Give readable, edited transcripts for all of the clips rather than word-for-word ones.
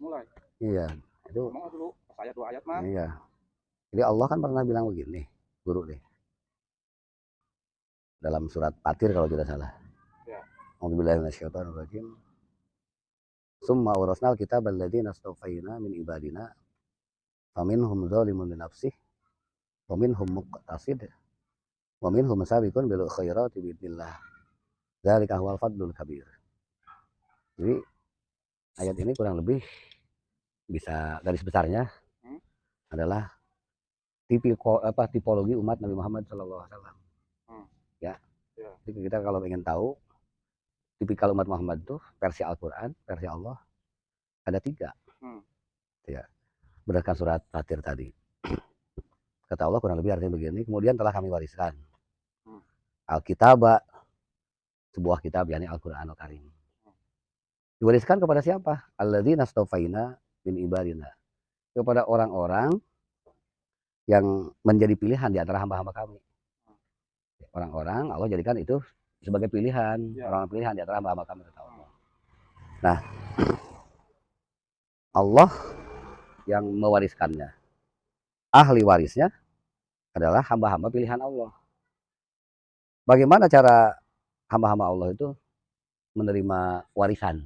mulai. Iya, itu. Ngomong dulu pas ayat 2 ayat mah. Iya. Jadi Allah kan pernah bilang begini, guru deh. Dalam surat Fatir kalau tidak salah. Ya. A'udzubillahi minasyaitonirrajim. Summa awrasnal kitabal ladzina astafaina min ibadina faminhum dzalimun li nafsihi wa minhum muqtasid wa minhum sabiqun bil khairati biidznillah. Dzalika huwal fadlul kabir. Jadi ayat ini kurang lebih bisa garis besarnya adalah tipologi umat Nabi Muhammad SAW. Ya. Jadi kita kalau ingin tahu tipikal umat Muhammad itu versi Al-Quran, versi Allah ada 3. Ya. Berdasarkan surat Fatir tadi. Kata Allah kurang lebih artinya begini. Kemudian telah kami wariskan Alkitab, sebuah kitab, yakni Al-Quran Al-Karim. Diwariskan kepada siapa? Alladzina astafaina min ibadina. Kepada orang-orang yang menjadi pilihan di antara hamba-hamba kami. Orang-orang Allah jadikan itu sebagai pilihan, orang pilihan di antara hamba-hamba kami. Nah, Allah yang mewariskannya. Ahli warisnya adalah hamba-hamba pilihan Allah. Bagaimana cara hamba-hamba Allah itu menerima warisan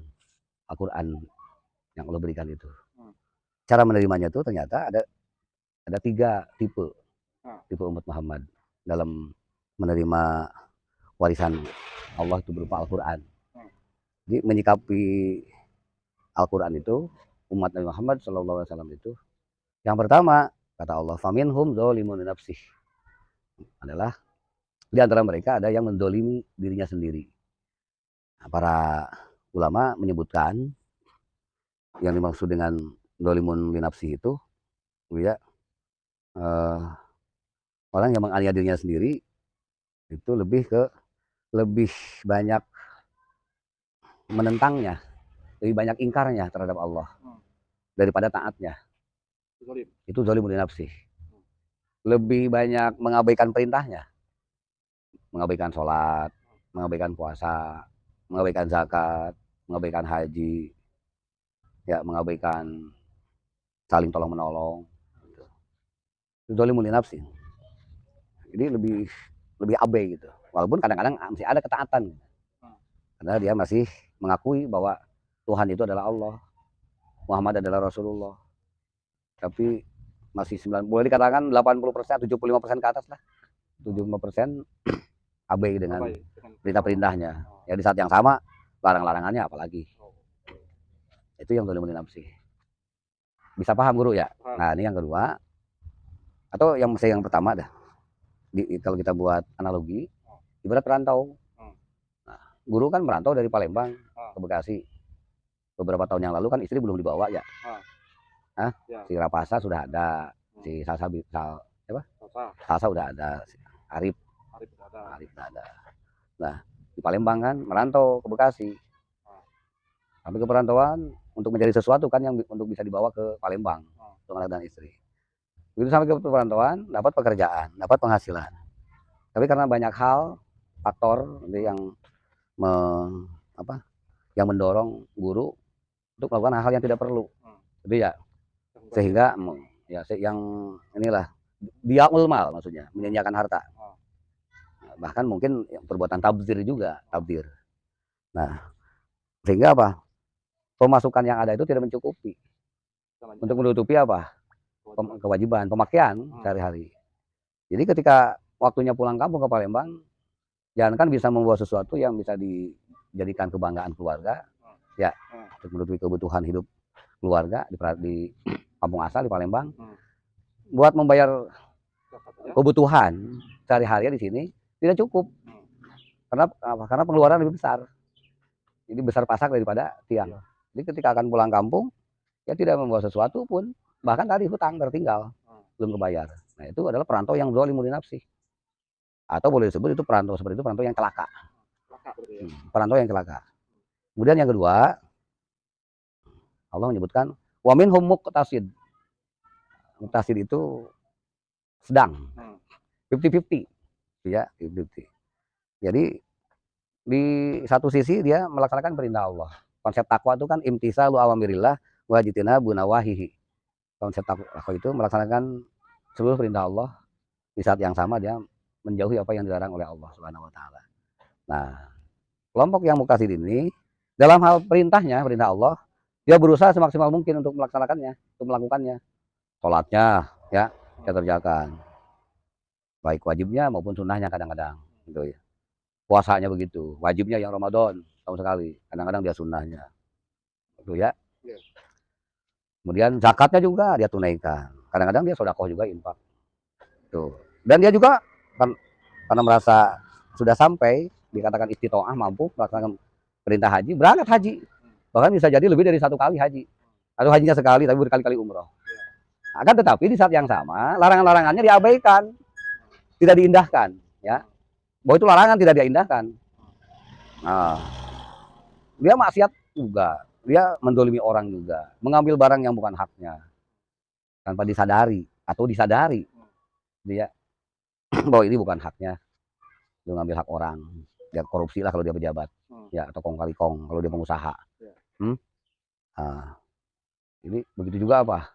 Al-Quran yang Allah berikan itu? Cara menerimanya itu ternyata ada 3 tipe umat Muhammad dalam menerima warisan Allah itu berupa Al-Quran. Jadi menyikapi Al-Quran itu umat Nabi Muhammad SAW itu, yang pertama kata Allah, faminhum dzalimun li nafsihi, adalah di antara mereka ada yang mendolimi dirinya sendiri. Nah, para ulama menyebutkan yang dimaksud dengan dzalimun li nafsihi itu, ya, orang yang menganiaya dirinya sendiri itu lebih banyak menentangnya, lebih banyak ingkarnya terhadap Allah daripada taatnya. Itu dzalimun li nafsihi. Lebih banyak mengabaikan perintahnya, mengabaikan sholat, mengabaikan puasa, mengabaikan zakat, mengabaikan haji, ya, mengabaikan saling tolong menolong. Itu dzalimun li nafsihi. Jadi lebih abai gitu. Walaupun kadang-kadang masih ada ketaatan, karena dia masih mengakui bahwa Tuhan itu adalah Allah, Muhammad adalah Rasulullah. Tapi masih 9, boleh dikatakan 80%, 75% ke atas lah. 75% abai dengan perintah-perintahnya. Ya di saat yang sama larang-larangannya apalagi. Itu yang dzalimun li nafsihi. Bisa paham guru ya? Nah, ini yang kedua. Atau yang pertama dah. Kalau kita buat analogi, ibarat perantau. Nah, guru kan merantau dari Palembang ke Bekasi. Beberapa tahun yang lalu kan istri belum dibawa ya. Si Rapasa sudah ada, si Salsa udah ada, si Arif udah ada. Nah, di Palembang kan merantau ke Bekasi. Sampai ke perantauan untuk mencari sesuatu kan yang untuk bisa dibawa ke Palembang untuk anak dan istri. Begitu sampai ke perantauan, dapat pekerjaan, dapat penghasilan. Tapi karena banyak hal, faktor yang mendorong guru untuk melakukan hal-hal yang tidak perlu. Jadi ya, sehingga ya yang inilah dia ulmal, maksudnya menyanyiakan harta. Bahkan mungkin perbuatan tabdzir juga, tabdzir. Nah, sehingga apa? Pemasukan yang ada itu tidak mencukupi untuk menutupi apa? Kewajiban pemakaian sehari-hari. Jadi ketika waktunya pulang kampung ke Palembang, jangan kan bisa membawa sesuatu yang bisa dijadikan kebanggaan keluarga, ya, untuk menutupi kebutuhan hidup keluarga di kampung asal di Palembang, buat membayar kebutuhan sehari-hari di sini tidak cukup. Karena pengeluaran lebih besar. Jadi besar pasak daripada tiang. Jadi ketika akan pulang kampung, ya tidak membawa sesuatu pun, bahkan tadi hutang tertinggal, belum kebayar. Nah, itu adalah perantau yang dzalimun li nafsihi. Atau boleh disebut itu perantau seperti itu, perantau yang celaka. Perantau yang celaka. Kemudian yang kedua, Allah menyebutkan wa minhum muqtasid. Muqtasid itu sedang, 50-50, ya, 50-50. Jadi di satu sisi dia melaksanakan perintah Allah. Konsep takwa itu kan imtisalu awamirillah wajitinabu nawahihi. Konsep takwa itu melaksanakan seluruh perintah Allah, di saat yang sama dia menjauhi apa yang dilarang oleh Allah Subhanahu wa taala. Nah, kelompok yang muqtasid ini dalam hal perintahnya, perintah Allah, dia berusaha semaksimal mungkin untuk melaksanakannya, untuk melakukannya. Salatnya ya, dia kerjakan. Baik wajibnya maupun sunnahnya kadang-kadang gitu ya. Puasanya begitu, wajibnya yang Ramadan tahun sekali, kadang-kadang dia sunnahnya. Gitu ya. Kemudian zakatnya juga dia tunaikan. Kadang-kadang dia sedekah juga, infak. Tuh. Dan dia juga karena merasa sudah sampai dikatakan istitoah, mampu melaksanakan perintah haji, berangkat haji. Bahkan bisa jadi lebih dari 1 kali haji. Atau hajinya sekali tapi berkali-kali umroh. Akan tetapi di saat yang sama larangan-larangannya diabaikan, tidak diindahkan, ya. Bahwa itu larangan tidak diindahkan. Nah, dia maksiat juga, dia mendolimi orang juga, mengambil barang yang bukan haknya tanpa disadari atau disadari dia bahwa ini bukan haknya, dia ngambil hak orang, dia korupsi lah kalau dia pejabat, ya, atau kong kali kong kalau dia pengusaha. Nah, ini begitu juga apa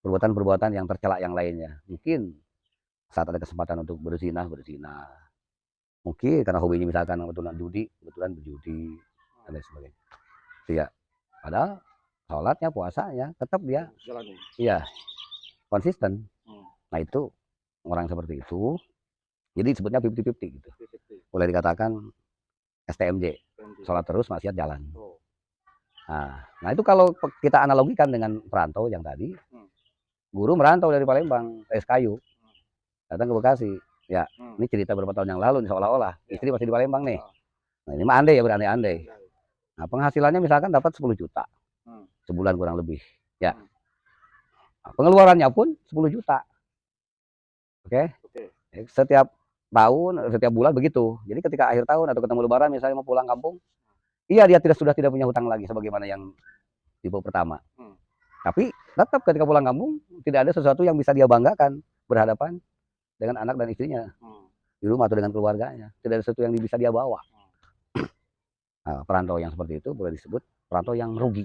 perbuatan-perbuatan yang tercela yang lainnya. Mungkin saat ada kesempatan untuk berzina, mungkin karena hobinya misalkan kebetulan berjudi dan lain sebagainya. Ya, padahal sholatnya, puasanya tetap dia iya konsisten. Nah, itu orang seperti itu jadi sebutnya 50-50 gitu. Boleh dikatakan STMJ, sholat terus maksiat jalan. Nah itu kalau kita analogikan dengan perantau yang tadi, guru merantau dari Palembang, SKU, datang ke Bekasi. Ya, ini cerita beberapa tahun yang lalu nih, seolah-olah istri masih di Palembang nih. Nah, ini mah andai ya, berandai-andai. Nah, penghasilannya misalkan dapat 10 juta sebulan kurang lebih. Ya, nah, pengeluarannya pun 10 juta. Oke. Setiap tahun, setiap bulan begitu. Jadi ketika akhir tahun atau ketemu Lebaran misalnya mau pulang kampung, iya dia sudah tidak punya hutang lagi sebagaimana yang tipe pertama. Tapi tetap ketika pulang kampung tidak ada sesuatu yang bisa dia banggakan berhadapan dengan anak dan istrinya di rumah atau dengan keluarganya. Tidak ada sesuatu yang bisa dia bawa. Nah, perantau yang seperti itu boleh disebut perantau yang merugi.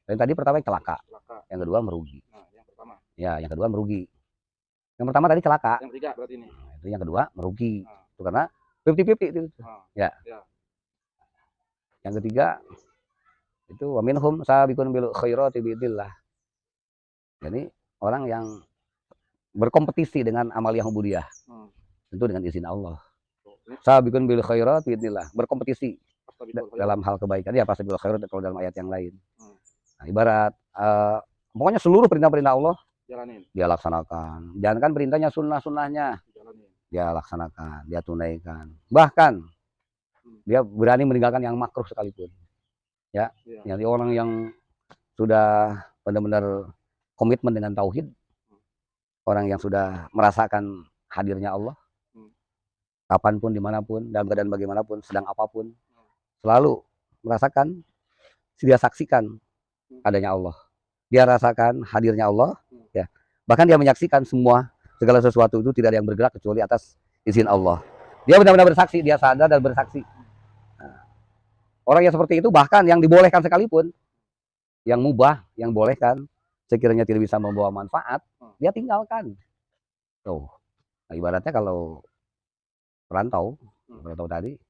Dan tadi pertama celaka, yang kedua merugi. Ya, yang kedua merugi. Yang pertama tadi celaka. Yang ketiga berarti ini. Nah, itu yang kedua merugi. Itu karena 50-50 itu. Ya. Yang ketiga itu wa minhum sabiqun bil khairati biidznillah. Jadi orang yang berkompetisi dengan amaliyah ubudiyah. Tentu dengan izin Allah. Sabiqun bil khairat biidznillah, berkompetisi dalam hal kebaikan. Ya, pasti bil khairat kalau dalam ayat yang lain. Nah, ibarat pokoknya seluruh perintah-perintah Allah dia laksanakan. Jangankan perintahnya, sunnah-sunnahnya dia laksanakan, dia tunaikan. Bahkan dia berani meninggalkan yang makruh sekalipun. Ya, jadi orang yang sudah benar-benar komitmen dengan tauhid, orang yang sudah merasakan hadirnya Allah, kapanpun, dimanapun, dalam keadaan bagaimanapun, sedang apapun, selalu merasakan, dia saksikan adanya Allah. Dia rasakan hadirnya Allah, ya. Bahkan dia menyaksikan segala sesuatu itu tidak ada yang bergerak kecuali atas izin Allah. Dia benar-benar bersaksi, dia sadar dan bersaksi. Nah, orang yang seperti itu bahkan yang dibolehkan sekalipun, yang mubah, yang bolehkan, sekiranya tidak bisa membawa manfaat, dia tinggalkan. Tuh, nah, ibaratnya kalau perantau tadi,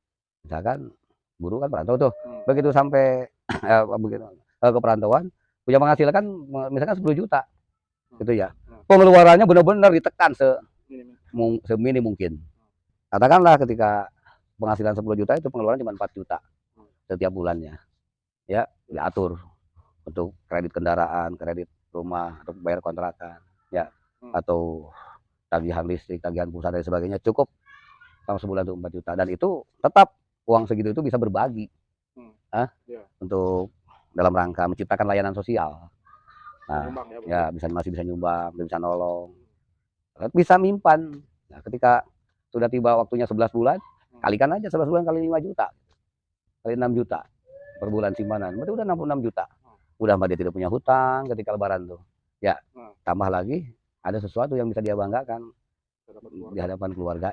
misalkan guru kan perantau tuh, begitu sampai ke perantauan, punya penghasilan kan misalkan 10 juta gitu ya, pengeluarannya benar-benar ditekan semini mungkin. Katakanlah ketika penghasilan 10 juta itu pengeluaran cuma 4 juta setiap bulannya, ya diatur untuk kredit kendaraan, kredit rumah, untuk bayar kontrakan, ya, atau tagihan listrik, tagihan pulsa dan sebagainya, cukup selama sebulan itu 4 juta, dan itu tetap uang segitu itu bisa berbagi untuk dalam rangka menciptakan layanan sosial. Nah, ya masih bisa nyumbang, bisa nolong, bisa nyimpan. Nah, ketika sudah tiba waktunya 11 bulan, kalikan aja 11 bulan kali 5 juta, kali 6 juta per bulan simpanan, berarti udah 66 juta. Udah dia tidak punya hutang ketika lebaran tuh. Ya, tambah lagi ada sesuatu yang bisa dia banggakan di hadapan keluarga.